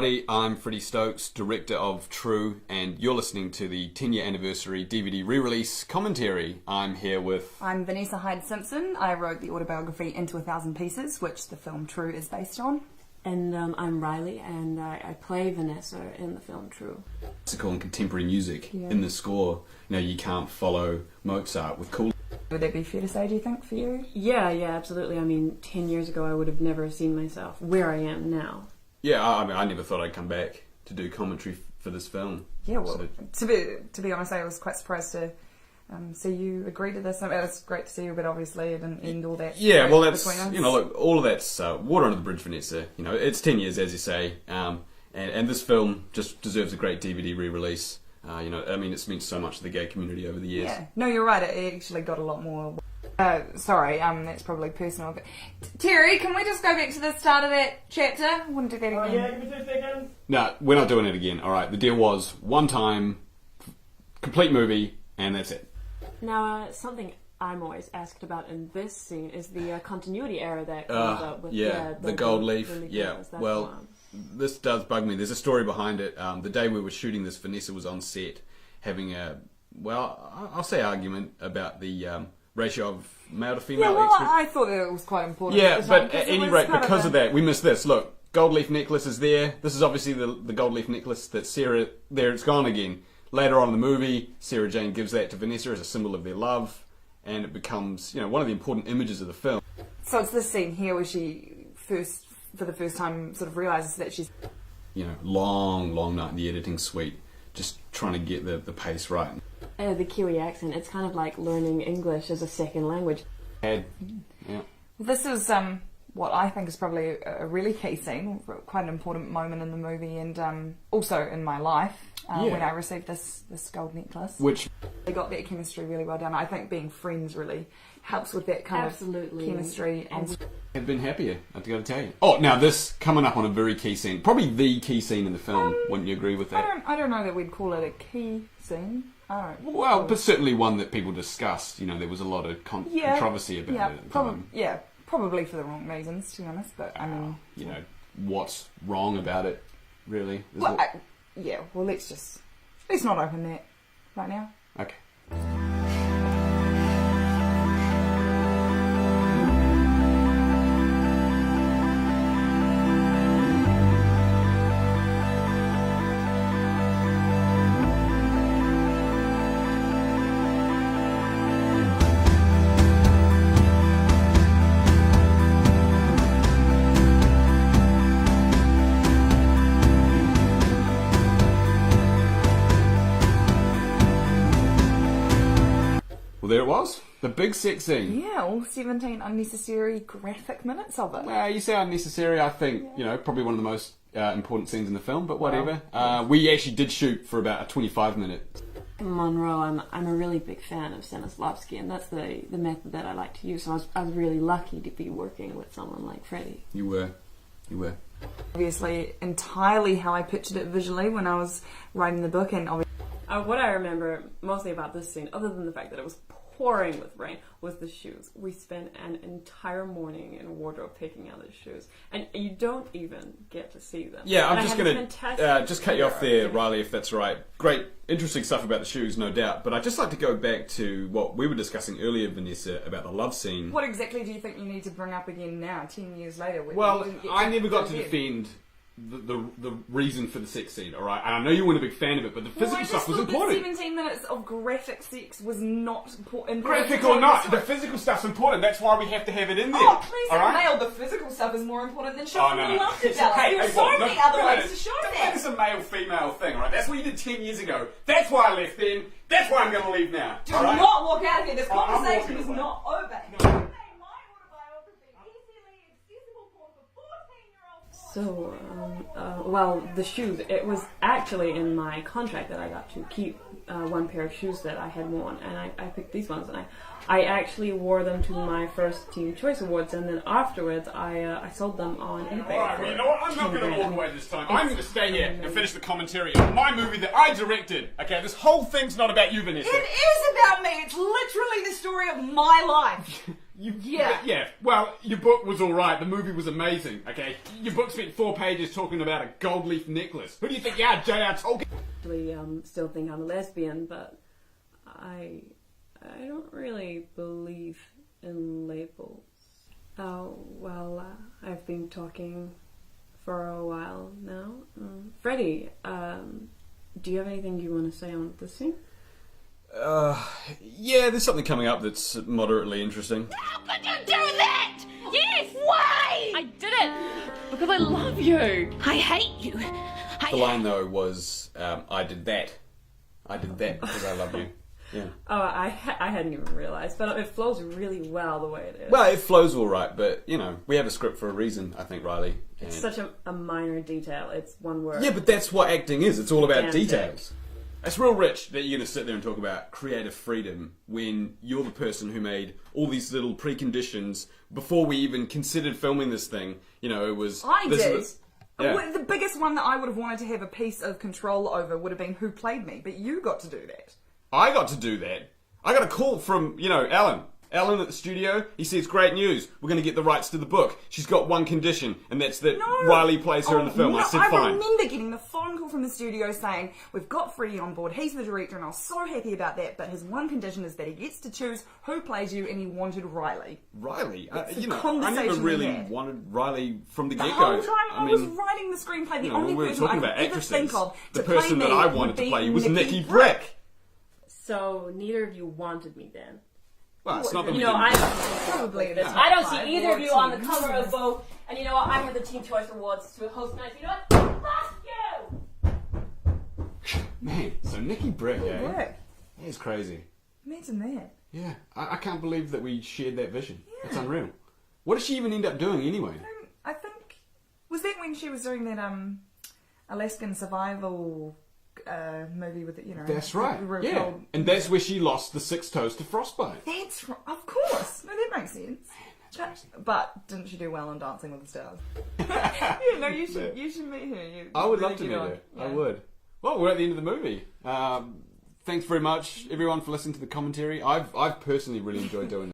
everybody, I'm Freddie Stokes, director of True, and you're listening to the 10-year anniversary DVD re-release commentary. I'm here with... I'm Vanessa Hyde-Simpson. I wrote the autobiography Into a Thousand Pieces, which the film True is based on. And I'm Riley, and I play Vanessa in the film True. Classical and contemporary music in the score. You know, you can't follow Mozart with cool... Would that be fair to say, do you think, for you? Yeah, absolutely. I mean, 10 years ago I would have never seen myself where I am now. Yeah, I mean, I never thought I'd come back to do commentary for this film. Yeah, well, so, to be honest, I was quite surprised to see you agree to this. I mean, it's great to see you, but obviously it didn't end all that. Yeah, well, that's, you know, look, all of that's water under the bridge, Vanessa. You know, it's 10 years, as you say, and this film just deserves a great DVD re-release. You know, I mean, it's meant so much to the gay community over the years. Yeah, no, you're right. It actually got a lot more. Sorry, that's probably personal. But Terry, can we just go back to the start of that chapter? I want to do that again. Oh yeah, give me 2 seconds. No, we're not doing it again. All right, the deal was one time, complete movie, and that's it. Now, something I'm always asked about in this scene is the continuity error that comes up with the gold leaf. Well, this does bug me. There's a story behind it. The day we were shooting this, Vanessa was on set having a, well, I'll say argument about the ratio of male to female. Yeah, well, I thought it was quite important. Yeah, but at any rate, because of that, we missed this. Look, gold leaf necklace is there. This is obviously the gold leaf necklace that Sarah, there it's gone again. Later on in the movie, Sarah Jane gives that to Vanessa as a symbol of their love, and it becomes, you know, one of the important images of the film. So it's this scene here where she for the first time, sort of realises that she's... You know, long night in the editing suite, just trying to get the pace right. The Kiwi accent, it's kind of like learning English as a second language. Yeah. This is what I think is probably a really key scene, quite an important moment in the movie, and also in my life, when I received this gold necklace. Which... They got that chemistry really well done. I think being friends really helps with that kind of chemistry. And I've been happier, I've got to tell you. Oh, now this coming up on a very key scene, probably the key scene in the film. Wouldn't you agree with that? I don't know that we'd call it a key scene. Well, but certainly one that people discussed. You know, there was a lot of controversy about it at the time. Yeah, probably for the wrong reasons, to be honest. But I mean, you know, what's wrong about it, really? Well, well, let's not open that right now. Okay. There it was, the big sex scene. Yeah, all 17 unnecessary graphic minutes of it. You say unnecessary, I think, you know, probably one of the most important scenes in the film, but whatever. We actually did shoot for about a 25-minute. Monroe, I'm a really big fan of Stanislavski, and that's the method that I like to use, so I was really lucky to be working with someone like Freddie. You were. Obviously, entirely how I pictured it visually when I was writing the book, and obviously... What I remember mostly about this scene, other than the fact that it was pouring with rain, was the shoes. We spent an entire morning in a wardrobe picking out the shoes, and you don't even get to see them. Yeah, I'm just going to just cut you off there, Riley, if that's right. Great, interesting stuff about the shoes, no doubt, but I'd just like to go back to what we were discussing earlier, Vanessa, about the love scene. What exactly do you think you need to bring up again now, 10 years later? Well, I never got to defend the reason for the sex scene, alright? And I know you weren't a big fan of it, but the physical stuff was important. 17 minutes of graphic sex was not important. Graphic or not, the physical stuff's important. That's why we have to have it in there. Oh, please don't nail the physical stuff is more important than showing the love development. There are so many other ways to show that. That's a male-female thing, alright? That's what you did 10 years ago. That's why I left then. That's why I'm going to leave now. Do not walk out of here. This conversation is not over. No. So, well, the shoes, it was actually in my contract that I got to keep one pair of shoes that I had worn, and I picked these ones, and I actually wore them to my first Teen Choice Awards, and then afterwards I sold them on eBay. Alright, well, you know what, I'm not going to walk away this time. I'm going to stay here and finish the commentary on my movie that I directed. Okay, this whole thing's not about you, Vanessa. It is about me. It's literally the story of my life. Yeah. Well, your book was all right. The movie was amazing. Okay, your book spent 4 pages talking about a gold leaf necklace. Who do you think you are, J.R. Tolkien? I still think I'm a lesbian, but I don't really believe in labels. I've been talking for a while now. Freddie, do you have anything you want to say on this scene? Yeah, there's something coming up that's moderately interesting. How could you do that? Yes! Why? I did it because I love you. I hate you. The line, though, was, I did that. I did that because I love you. Yeah. Oh, I hadn't even realised, but it flows really well the way it is. Well, it flows all right, but, you know, we have a script for a reason, I think, Riley. It's such a minor detail. It's one word. Yeah, but that's what acting is. It's all about Gigantic. details. It's real rich that you're going to sit there and talk about creative freedom when you're the person who made all these little preconditions before we even considered filming this thing. You know, it was... I did. Yeah. The biggest one that I would have wanted to have a piece of control over would have been who played me, but you got to do that. I got to do that. I got a call from, Alan. Alan at the studio, he says, great news, we're going to get the rights to the book. She's got one condition, and that's that Riley plays her in the film. No, I said, fine. I remember getting the phone call from the studio saying, we've got Freddie on board, he's the director, and I was so happy about that, but his one condition is that he gets to choose who plays you, and he wanted Riley. Riley? It's a I never conversation really we had. wanted Riley from the The get-go. whole time I was writing the screenplay, the only we were person I talking could about ever actresses. think of The to play person me that I would wanted to be play you was Nikki Brick. Brick. So neither of you wanted me then. Well, it's not that we I didn't. Probably it is. I don't see Five either of you on the teams. cover of both. And you know what? I have the Teen Choice Awards to host tonight. You know what? Fuck you! Man, so Nikki Brick, eh? Brick. That is crazy. Imagine that. Yeah, I can't believe that we shared that vision. It's unreal. What did she even end up doing anyway? I think... Was that when she was doing that Alaskan survival movie with, That's right. real Yeah, cold- and that's where she lost the 6 toes to frostbite. That's right. Of course. No, that makes sense. That's crazy. But didn't she do well on Dancing with the Stars? You should meet her. I would love to meet her. Yeah. I would. Well, we're at the end of the movie. Thanks very much, everyone, for listening to the commentary. I've personally really enjoyed doing